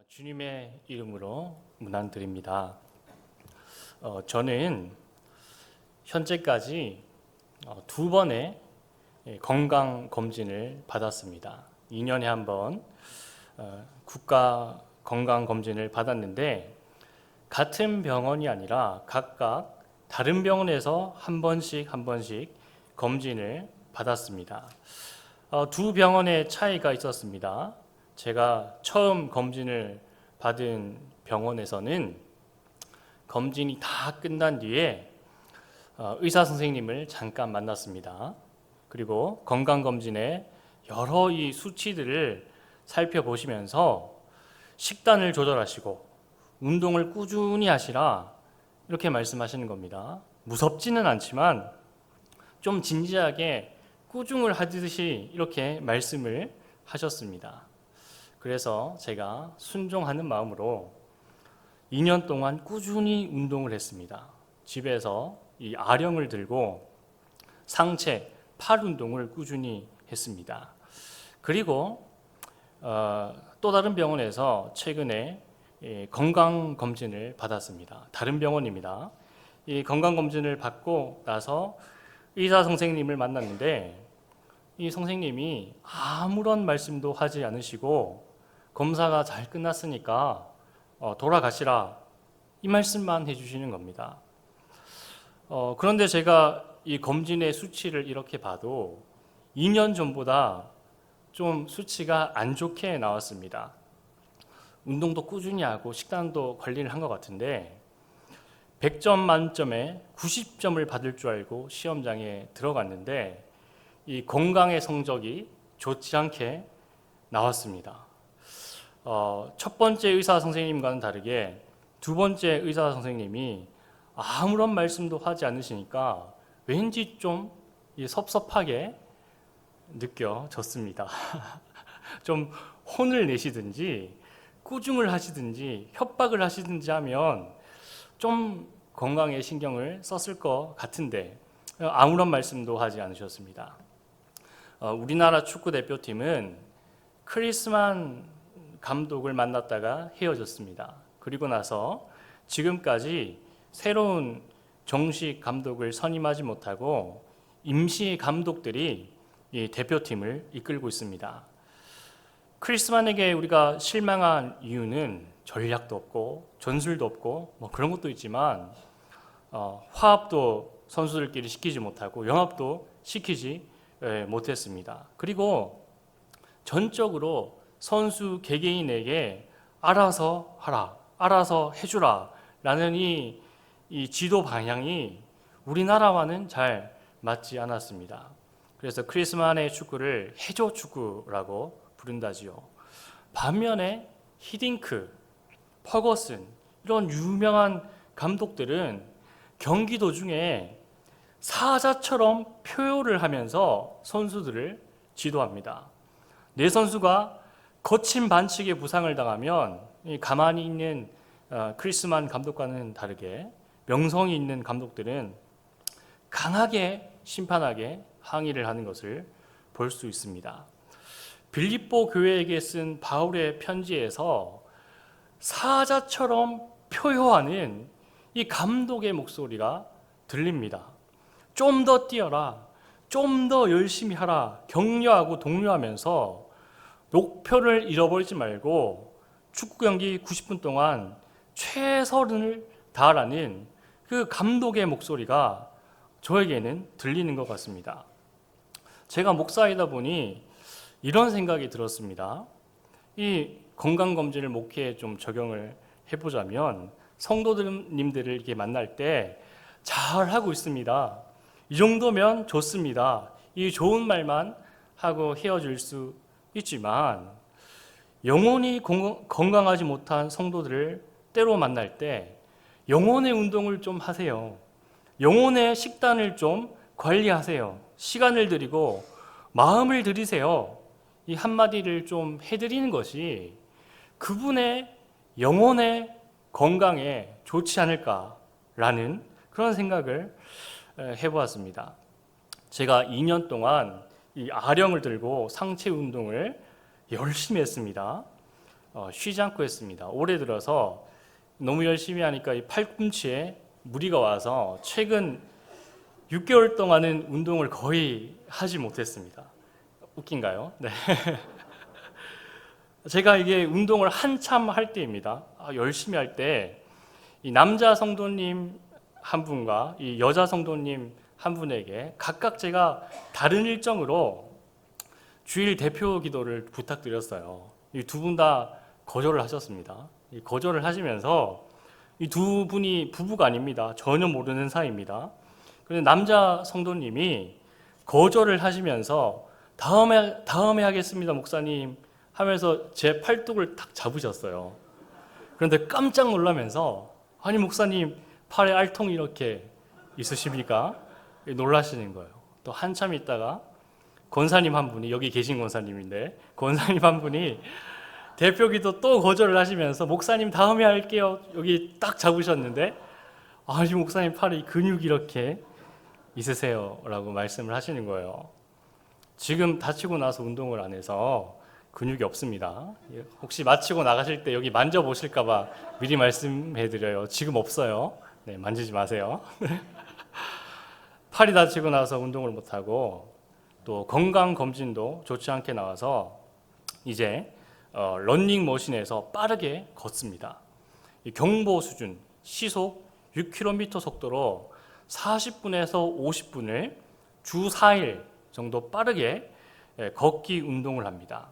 주님의 이름으로 문안드립니다. 저는 현재까지 두 번의 건강 검진을 받았습니다. 2년에 한 번 국가 건강 검진을 받았는데 같은 병원이 아니라 각각 다른 병원에서 한 번씩 검진을 받았습니다. 두 병원의 차이가 있었습니다. 제가 처음 검진을 받은 병원에서는 검진이 다 끝난 뒤에 의사 선생님을 잠깐 만났습니다. 그리고 건강검진의 여러 이 수치들을 살펴보시면서 식단을 조절하시고 운동을 꾸준히 하시라 이렇게 말씀하시는 겁니다. 무섭지는 않지만 좀 진지하게 꾸중을 하듯이 이렇게 말씀을 하셨습니다. 그래서 제가 순종하는 마음으로 2년 동안 꾸준히 운동을 했습니다. 집에서 이 아령을 들고 상체, 팔 운동을 꾸준히 했습니다. 그리고 또 다른 병원에서 최근에 건강검진을 받았습니다. 다른 병원입니다. 이 건강검진을 받고 나서 의사 선생님을 만났는데 이 선생님이 아무런 말씀도 하지 않으시고 검사가 잘 끝났으니까 돌아가시라 이 말씀만 해주시는 겁니다. 그런데 제가 이 검진의 수치를 이렇게 봐도 2년 전보다 좀 수치가 안 좋게 나왔습니다. 운동도 꾸준히 하고 식단도 관리를 한 것 같은데 100점 만점에 90점을 받을 줄 알고 시험장에 들어갔는데 이 건강의 성적이 좋지 않게 나왔습니다. 첫 번째 의사 선생님과는 다르게 두 번째 의사 선생님이 아무런 말씀도 하지 않으시니까 왠지 좀 섭섭하게 느껴졌습니다. 좀 혼을 내시든지 꾸중을 하시든지 협박을 하시든지 하면 좀 건강에 신경을 썼을 것 같은데 아무런 말씀도 하지 않으셨습니다. 우리나라 축구 대표팀은 크리스만 감독을 만났다가 헤어졌습니다. 그리고 나서 지금까지 새로운 정식 감독을 선임하지 못하고 임시 감독들이 이 대표팀을 이끌고 있습니다. 크리스만에게 우리가 실망한 이유는 전략도 없고 전술도 없고 뭐 그런 것도 있지만 화합도 선수들끼리 시키지 못하고 영합도 시키지 못했습니다. 그리고 전적으로 선수 개개인에게 알아서 하라, 알아서 해주라 라는 이 지도 방향이 우리나라와는 잘 맞지 않았습니다. 그래서 크리스만의 축구를 해조 축구라고 부른다지요. 반면에 히딩크, 퍼거슨 이런 유명한 감독들은 경기 도중에 사자처럼 표효를 하면서 선수들을 지도합니다. 내 선수가 거친 반칙에 부상을 당하면 가만히 있는 크리스만 감독과는 다르게 명성이 있는 감독들은 강하게 심판하게 항의를 하는 것을 볼 수 있습니다. 빌립보 교회에게 쓴 바울의 편지에서 사자처럼 표효하는 이 감독의 목소리가 들립니다. 좀 더 뛰어라, 좀 더 열심히 하라 격려하고 독려하면서 목표를 잃어버리지 말고 축구 경기 90분 동안 최선을 다하라는 그 감독의 목소리가 저에게는 들리는 것 같습니다. 제가 목사이다 보니 이런 생각이 들었습니다. 이 건강검진을 목회에 좀 적용을 해보자면 성도님들을 이렇게 만날 때 잘하고 있습니다. 이 정도면 좋습니다. 이 좋은 말만 하고 헤어질 수 있지만 영혼이 건강하지 못한 성도들을 때로 만날 때 영혼의 운동을 좀 하세요. 영혼의 식단을 좀 관리하세요. 시간을 들이고 마음을 들이세요. 이 한마디를 좀 해드리는 것이 그분의 영혼의 건강에 좋지 않을까라는 그런 생각을 해보았습니다. 제가 2년 동안 이 아령을 들고 상체 운동을 열심히 했습니다. 쉬지 않고 했습니다. 올해 들어서 너무 열심히 하니까 이 팔꿈치에 무리가 와서 최근 6개월 동안은 운동을 거의 하지 못했습니다. 웃긴가요? 네. 제가 이게 운동을 한참 할 때입니다. 열심히 할 때 이 남자 성도님 한 분과 이 여자 성도님 한 분에게 각각 제가 다른 일정으로 주일 대표 기도를 부탁드렸어요. 이 두 분 다 거절을 하셨습니다. 이 거절을 하시면서 이 두 분이 부부가 아닙니다. 전혀 모르는 사이입니다. 그런데 남자 성도님이 거절을 하시면서 다음에 하겠습니다, 목사님 하면서 제 팔뚝을 탁 잡으셨어요. 그런데 깜짝 놀라면서 아니 목사님 팔에 알통이 이렇게 있으십니까? 놀라시는 거예요. 또 한참 있다가 권사님 한 분이, 여기 계신 권사님인데 권사님 한 분이 대표기도 또 거절을 하시면서 목사님 다음에 할게요 여기 딱 잡으셨는데 아니 목사님 팔에 근육이 이렇게 있으세요 라고 말씀을 하시는 거예요. 지금 다치고 나서 운동을 안 해서 근육이 없습니다. 혹시 마치고 나가실 때 여기 만져보실까 봐 미리 말씀해드려요. 지금 없어요. 네, 만지지 마세요. 팔이 다치고 나서 운동을 못하고 또 건강검진도 좋지 않게 나와서 이제 러닝머신에서 빠르게 걷습니다. 경보 수준 시속 6km 속도로 40분에서 50분을 주 4일 정도 빠르게 걷기 운동을 합니다.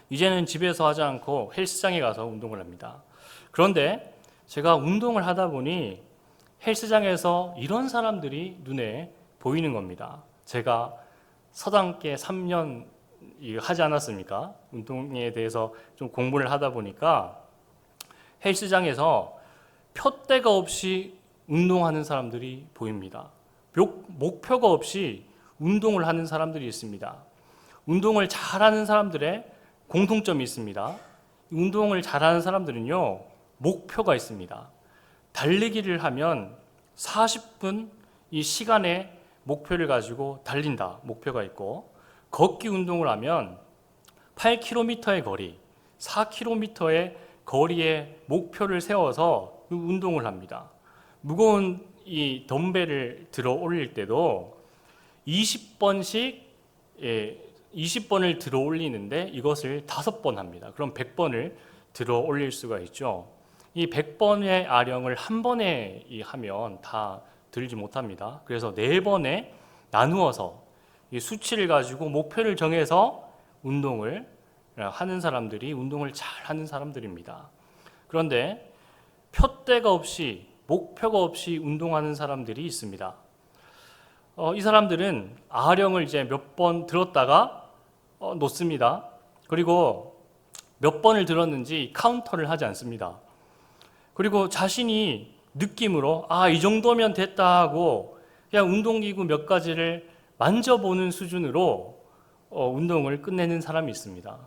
이제는 집에서 하지 않고 헬스장에 가서 운동을 합니다. 그런데 제가 운동을 하다 보니 헬스장에서 이런 사람들이 눈에 보이는 겁니다. 제가 서당계 3년 하지 않았습니까? 운동에 대해서 좀 공부를 하다 보니까 헬스장에서 표대가 없이 운동하는 사람들이 보입니다. 목표가 없이 운동을 하는 사람들이 있습니다. 운동을 잘하는 사람들의 공통점이 있습니다. 운동을 잘하는 사람들은요, 목표가 있습니다. 달리기를 하면 40분 이 시간의 목표를 가지고 달린다, 목표가 있고, 걷기 운동을 하면 8km의 거리, 4km의 거리에 목표를 세워서 운동을 합니다. 무거운 이 덤벨을 들어 올릴 때도 20번씩 20번을 들어 올리는데 이것을 5번 합니다. 그럼 100번을 들어 올릴 수가 있죠. 이 100번의 아령을 한 번에 하면 다 들지 못합니다. 그래서 4번에 나누어서 이 수치를 가지고 목표를 정해서 운동을 하는 사람들이 운동을 잘 하는 사람들입니다. 그런데 표대가 없이 목표가 없이 운동하는 사람들이 있습니다. 이 사람들은 아령을 이제 몇 번 들었다가 놓습니다. 그리고 몇 번을 들었는지 카운터를 하지 않습니다. 그리고 자신이 느낌으로 이 정도면 됐다 하고 그냥 운동기구 몇 가지를 만져보는 수준으로 운동을 끝내는 사람이 있습니다.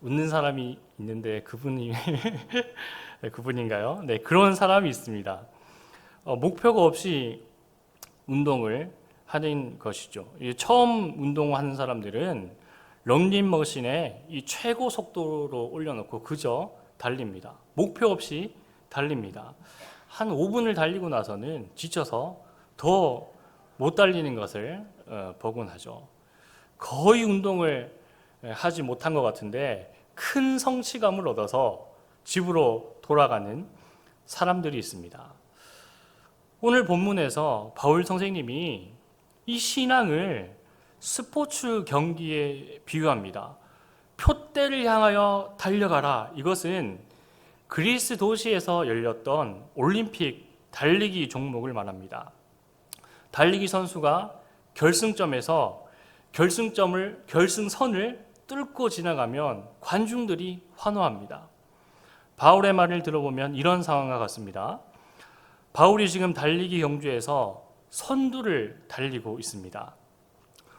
웃는 사람이 있는데 그분이 그분인가요? 네, 그런 사람이 있습니다. 목표가 없이 운동을 하는 것이죠. 처음 운동하는 사람들은 런닝머신에 이 최고 속도로 올려놓고 그저 달립니다. 목표 없이 달립니다. 한 5분을 달리고 나서는 지쳐서 더 못 달리는 것을 보곤 하죠. 거의 운동을 하지 못한 것 같은데 큰 성취감을 얻어서 집으로 돌아가는 사람들이 있습니다. 오늘 본문에서 바울 선생님이 이 신앙을 스포츠 경기에 비유합니다. 표대를 향하여 달려가라. 이것은 그리스 도시에서 열렸던 올림픽 달리기 종목을 말합니다. 달리기 선수가 결승점에서 결승선을 뚫고 지나가면 관중들이 환호합니다. 바울의 말을 들어보면 이런 상황과 같습니다. 바울이 지금 달리기 경주에서 선두를 달리고 있습니다.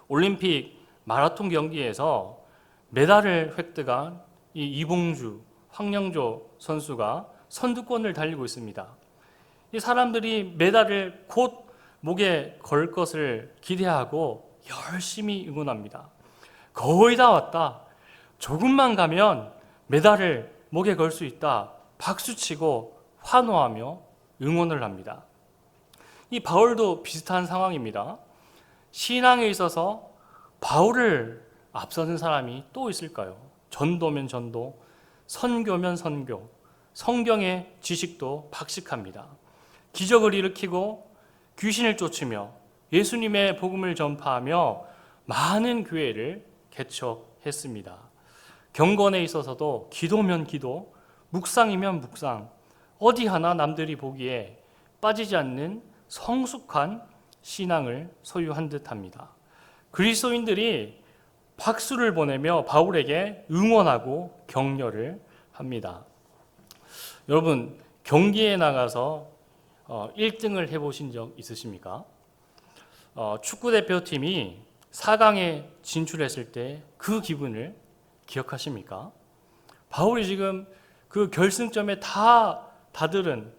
올림픽 마라톤 경기에서 메달을 획득한 이 이봉주, 황영조 선수가 선두권을 달리고 있습니다. 이 사람들이 메달을 곧 목에 걸 것을 기대하고 열심히 응원합니다. 거의 다 왔다. 조금만 가면 메달을 목에 걸 수 있다. 박수치고 환호하며 응원을 합니다. 이 바울도 비슷한 상황입니다. 신앙에 있어서 바울을 앞서는 사람이 또 있을까요? 전도면 전도, 선교면 선교, 성경의 지식도 박식합니다. 기적을 일으키고 귀신을 쫓으며 예수님의 복음을 전파하며 많은 교회를 개척했습니다. 경건에 있어서도 기도면 기도, 묵상이면 묵상, 어디 하나 남들이 보기에 빠지지 않는 성숙한 신앙을 소유한 듯합니다. 그리스도인들이 박수를 보내며 바울에게 응원하고 격려를 합니다. 여러분, 경기에 나가서 1등을 해보신 적 있으십니까? 축구대표팀이 4강에 진출했을 때 그 기분을 기억하십니까? 바울이 지금 그 결승점에 다들은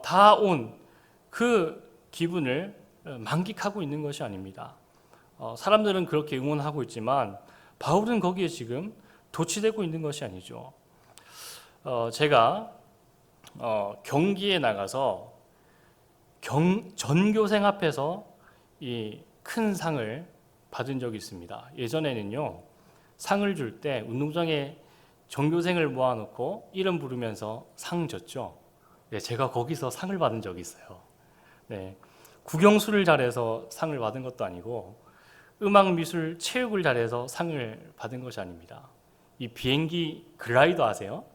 다 온 그 기분을 만끽하고 있는 것이 아닙니다. 사람들은 그렇게 응원하고 있지만 바울은 거기에 지금 도취되고 있는 것이 아니죠. 제가 경기에 나가서 전교생 앞에서 이 큰 상을 받은 적이 있습니다. 예전에는요, 상을 줄 때 운동장에 전교생을 모아놓고 이름 부르면서 상 줬죠. 네, 제가 거기서 상을 받은 적이 있어요. 네, 국영수를 잘해서 상을 받은 것도 아니고 음악, 미술, 체육을 잘해서 상을 받은 것이 아닙니다. 이 비행기 글라이더 아세요?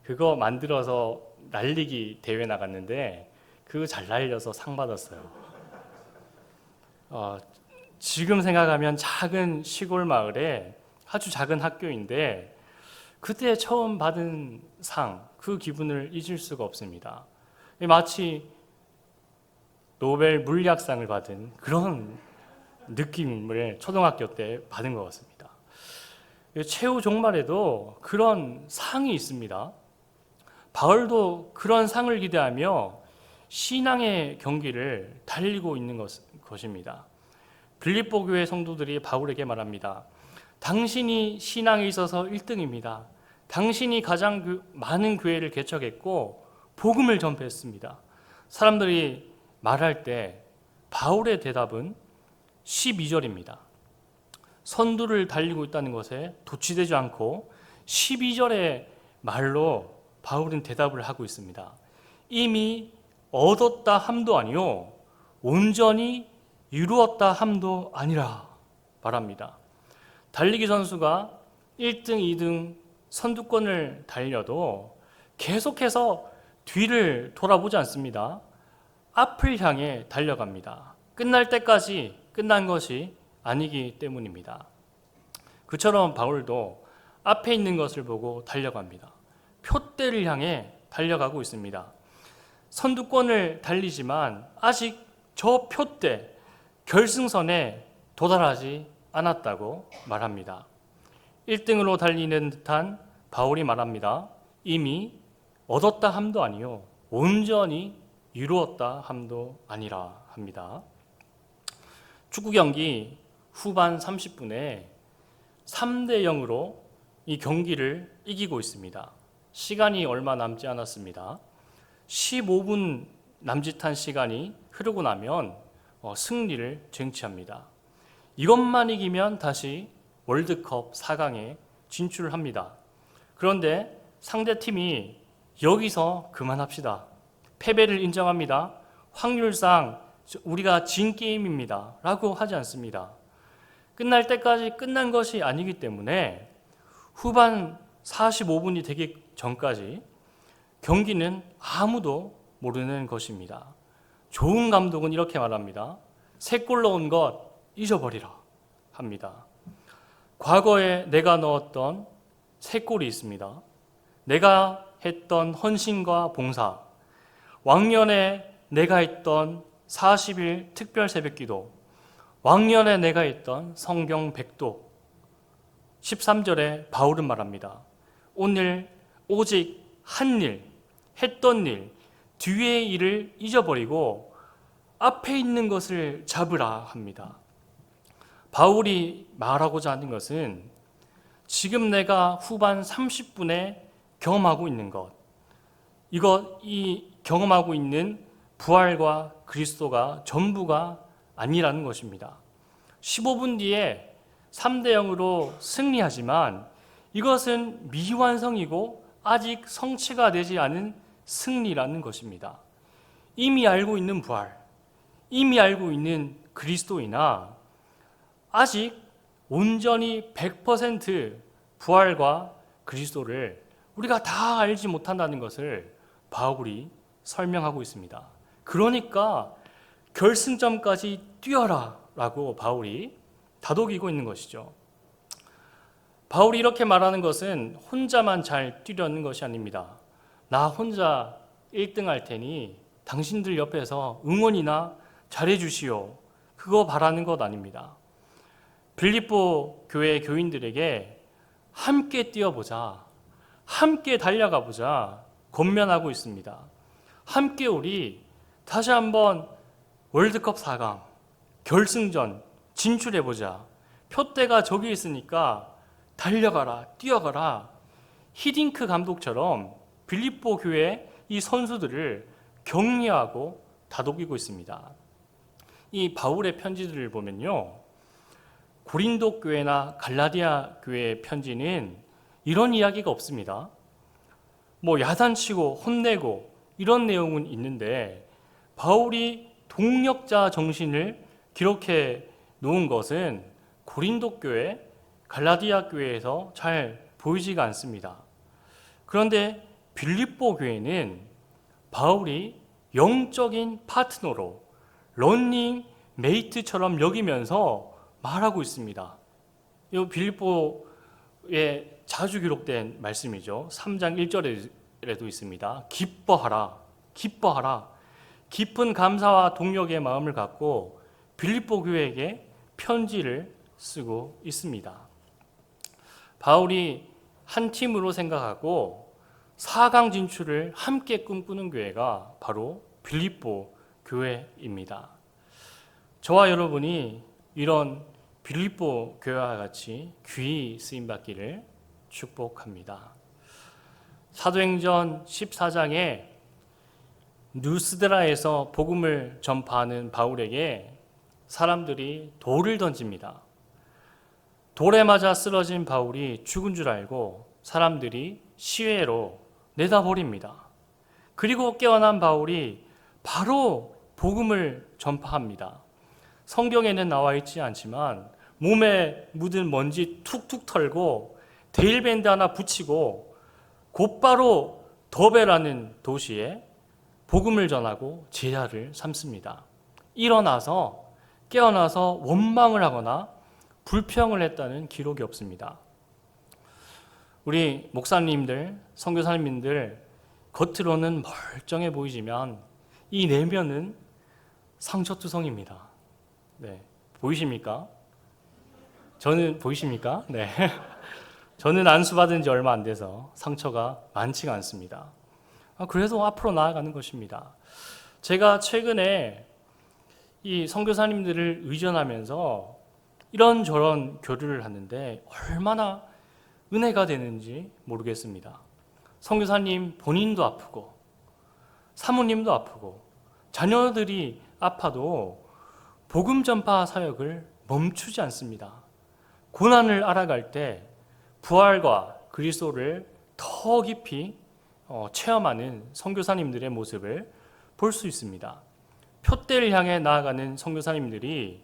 그거 만들어서 날리기 대회 나갔는데 그거 잘 날려서 상 받았어요. 지금 생각하면 작은 시골 마을에 아주 작은 학교인데 그때 처음 받은 상, 그 기분을 잊을 수가 없습니다. 마치 노벨 물리학상을 받은 그런 느낌을 초등학교 때 받은 것 같습니다. 최후 종말에도 그런 상이 있습니다. 바울도 그런 상을 기대하며 신앙의 경기를 달리고 있는 것입니다. 빌립보 교회 성도들이 바울에게 말합니다. 당신이 신앙에 있어서 1등입니다. 당신이 가장 많은 교회를 개척했고 복음을 전폐했습니다. 사람들이 말할 때 바울의 대답은 12절입니다. 선두를 달리고 있다는 것에 도취되지 않고 12절의 말로 바울은 대답을 하고 있습니다. 이미 얻었다 함도 아니요 온전히 이루었다 함도 아니라 말합니다. 달리기 선수가 1등, 2등 선두권을 달려도 계속해서 뒤를 돌아보지 않습니다. 앞을 향해 달려갑니다. 끝날 때까지 끝난 것이 아니기 때문입니다. 그처럼 바울도 앞에 있는 것을 보고 달려갑니다. 표대를 향해 달려가고 있습니다. 선두권을 달리지만 아직 저 표대, 결승선에 도달하지 않았다고 말합니다. 1등으로 달리는 듯한 바울이 말합니다. 이미 얻었다 함도 아니요 온전히 이루었다 함도 아니라 합니다. 축구 경기 후반 30분에 3대 0으로 이 경기를 이기고 있습니다. 시간이 얼마 남지 않았습니다. 15분 남짓한 시간이 흐르고 나면 승리를 쟁취합니다. 이것만 이기면 다시 월드컵 4강에 진출합니다. 그런데 상대팀이 여기서 그만합시다. 패배를 인정합니다. 확률상 우리가 진 게임입니다. 라고 하지 않습니다. 끝날 때까지 끝난 것이 아니기 때문에 후반 45분이 되기 전까지 경기는 아무도 모르는 것입니다. 좋은 감독은 이렇게 말합니다. 3골 넣은 것 잊어버리라 합니다. 과거에 내가 넣었던 3골이 있습니다. 내가 했던 헌신과 봉사, 왕년에 내가 했던 40일 특별 새벽기도, 왕년에 내가 했던 성경 백독. 13절에 바울은 말합니다. 오늘 오직 한 일, 했던 일, 뒤의 일을 잊어버리고 앞에 있는 것을 잡으라 합니다. 바울이 말하고자 하는 것은 지금 내가 후반 30분에 경험하고 있는 것, 이 경험하고 있는 부활과 그리스도가 전부가 아니라는 것입니다. 15분 뒤에 3대 0으로 승리하지만 이것은 미완성이고 아직 성취가 되지 않은 승리라는 것입니다. 이미 알고 있는 부활, 이미 알고 있는 그리스도이나 아직 온전히 100% 부활과 그리스도를 우리가 다 알지 못한다는 것을 바울이 설명하고 있습니다. 그러니까 결승점까지 뛰어라 라고 바울이 다독이고 있는 것이죠. 바울이 이렇게 말하는 것은 혼자만 잘 뛰려는 것이 아닙니다. 나 혼자 1등 할 테니 당신들 옆에서 응원이나 잘해 주시오. 그거 바라는 것 아닙니다. 빌립보 교회 교인들에게 함께 뛰어보자, 함께 달려가 보자 권면하고 있습니다. 함께 우리 다시 한번 월드컵 4강 결승전 진출해보자. 표대가 저기 있으니까 달려가라, 뛰어가라. 히딩크 감독처럼 빌립보 교회 이 선수들을 격려하고 다독이고 있습니다. 이 바울의 편지들을 보면요, 고린도 교회나 갈라디아 교회의 편지는 이런 이야기가 없습니다. 야단치고 혼내고 이런 내용은 있는데 바울이 동력자 정신을 기록해 놓은 것은 고린도 교회, 갈라디아 교회에서 잘 보이지가 않습니다. 그런데 빌립보 교회는 바울이 영적인 파트너로 런닝 메이트처럼 여기면서 말하고 있습니다. 이 빌립보에 자주 기록된 말씀이죠. 3장 1절에도 있습니다. 기뻐하라, 기뻐하라. 깊은 감사와 동력의 마음을 갖고 빌립보 교회에게 편지를 쓰고 있습니다. 바울이 한 팀으로 생각하고 4강 진출을 함께 꿈꾸는 교회가 바로 빌립보 교회입니다. 저와 여러분이 이런 빌립보 교회와 같이 귀히 쓰임받기를 축복합니다. 사도행전 14장에 누스드라에서 복음을 전파하는 바울에게 사람들이 돌을 던집니다. 돌에 맞아 쓰러진 바울이 죽은 줄 알고 사람들이 시외로 내다버립니다. 그리고 깨어난 바울이 바로 복음을 전파합니다. 성경에는 나와 있지 않지만 몸에 묻은 먼지 툭툭 털고 데일밴드 하나 붙이고 곧바로 더베라는 도시에 복음을 전하고 제자를 삼습니다. 깨어나서 원망을 하거나 불평을 했다는 기록이 없습니다. 우리 목사님들, 선교사님들 겉으로는 멀쩡해 보이지만 이 내면은 상처투성입니다. 네, 보이십니까? 보이십니까? 네. 저는 안수받은 지 얼마 안 돼서 상처가 많지가 않습니다. 그래서 앞으로 나아가는 것입니다. 제가 최근에 이 선교사님들을 의존하면서 이런저런 교류를 하는데 얼마나 은혜가 되는지 모르겠습니다. 선교사님 본인도 아프고 사모님도 아프고 자녀들이 아파도 복음 전파 사역을 멈추지 않습니다. 고난을 알아갈 때 부활과 그리스도를 더 깊이 체험하는 선교사님들의 모습을 볼 수 있습니다. 표대를 향해 나아가는 선교사님들이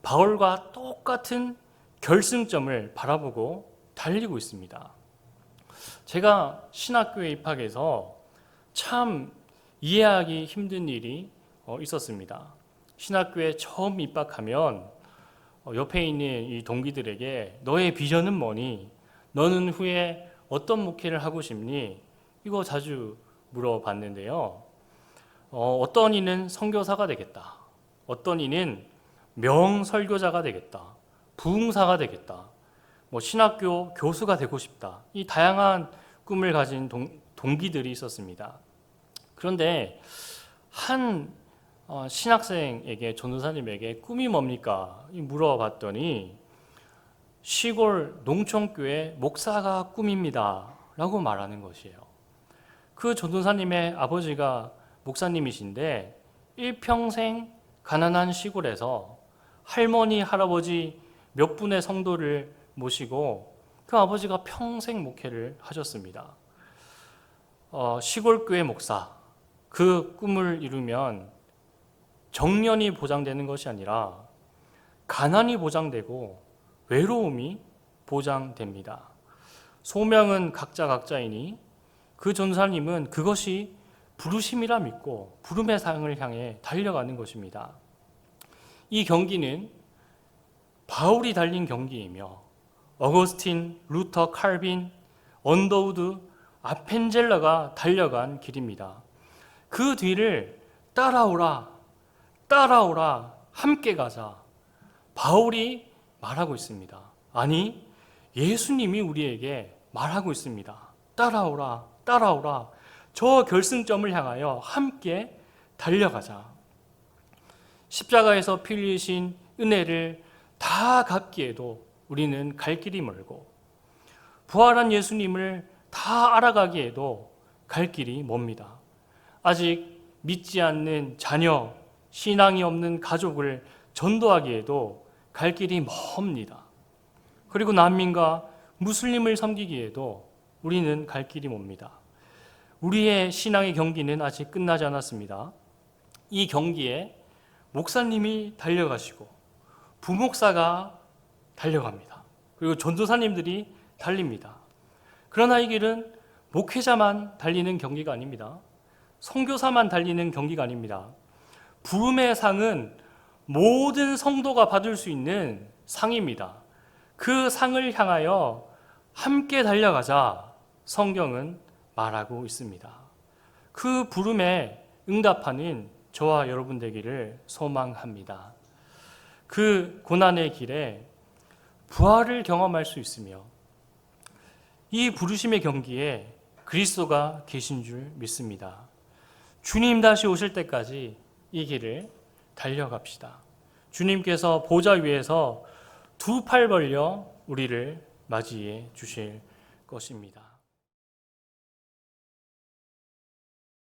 바울과 똑같은 결승점을 바라보고 달리고 있습니다. 제가 신학교에 입학해서 참 이해하기 힘든 일이 있었습니다. 신학교에 처음 입학하면 옆에 있는 이 동기들에게 너의 비전은 뭐니? 너는 후에 어떤 목회를 하고 싶니? 이거 자주 물어봤는데요. 어떤 이는 선교사가 되겠다. 어떤 이는 명설교자가 되겠다. 부흥사가 되겠다. 신학교 교수가 되고 싶다. 이 다양한 꿈을 가진 동기들이 있었습니다. 그런데 한 신학생에게, 전도사님에게 꿈이 뭡니까? 물어봤더니 시골 농촌교회 목사가 꿈입니다 라고 말하는 것이에요. 그 전도사님의 아버지가 목사님이신데 일평생 가난한 시골에서 할머니, 할아버지 몇 분의 성도를 모시고 그 아버지가 평생 목회를 하셨습니다. 시골교회 목사, 그 꿈을 이루면 정년이 보장되는 것이 아니라 가난이 보장되고 외로움이 보장됩니다. 소명은 각자이니 그 전사님은 그것이 부르심이라 믿고 부름의 상을 향해 달려가는 것입니다. 이 경기는 바울이 달린 경기이며 어거스틴, 루터, 칼빈, 언더우드, 아펜젤러가 달려간 길입니다. 그 뒤를 따라오라, 함께 가자. 바울이 말하고 있습니다. 아니, 예수님이 우리에게 말하고 있습니다. 따라오라. 저 결승점을 향하여 함께 달려가자. 십자가에서 피 흘리신 은혜를 다 갚기에도 우리는 갈 길이 멀고, 부활한 예수님을 다 알아가기에도 갈 길이 멉니다. 아직 믿지 않는 자녀, 신앙이 없는 가족을 전도하기에도 갈 길이 멉니다. 그리고 난민과 무슬림을 섬기기에도 우리는 갈 길이 멉니다. 우리의 신앙의 경기는 아직 끝나지 않았습니다. 이 경기에 목사님이 달려가시고 부목사가 달려갑니다. 그리고 전도사님들이 달립니다. 그러나 이 길은 목회자만 달리는 경기가 아닙니다. 선교사만 달리는 경기가 아닙니다. 부름의 상은 모든 성도가 받을 수 있는 상입니다. 그 상을 향하여 함께 달려가자 성경은 말하고 있습니다. 그 부름에 응답하는 저와 여러분 되기를 소망합니다. 그 고난의 길에 부활을 경험할 수 있으며 이 부르심의 경기에 그리스도가 계신 줄 믿습니다. 주님 다시 오실 때까지 이 길을 달려갑시다. 주님께서 보좌 위에서 두 팔 벌려 우리를 맞이해 주실 것입니다.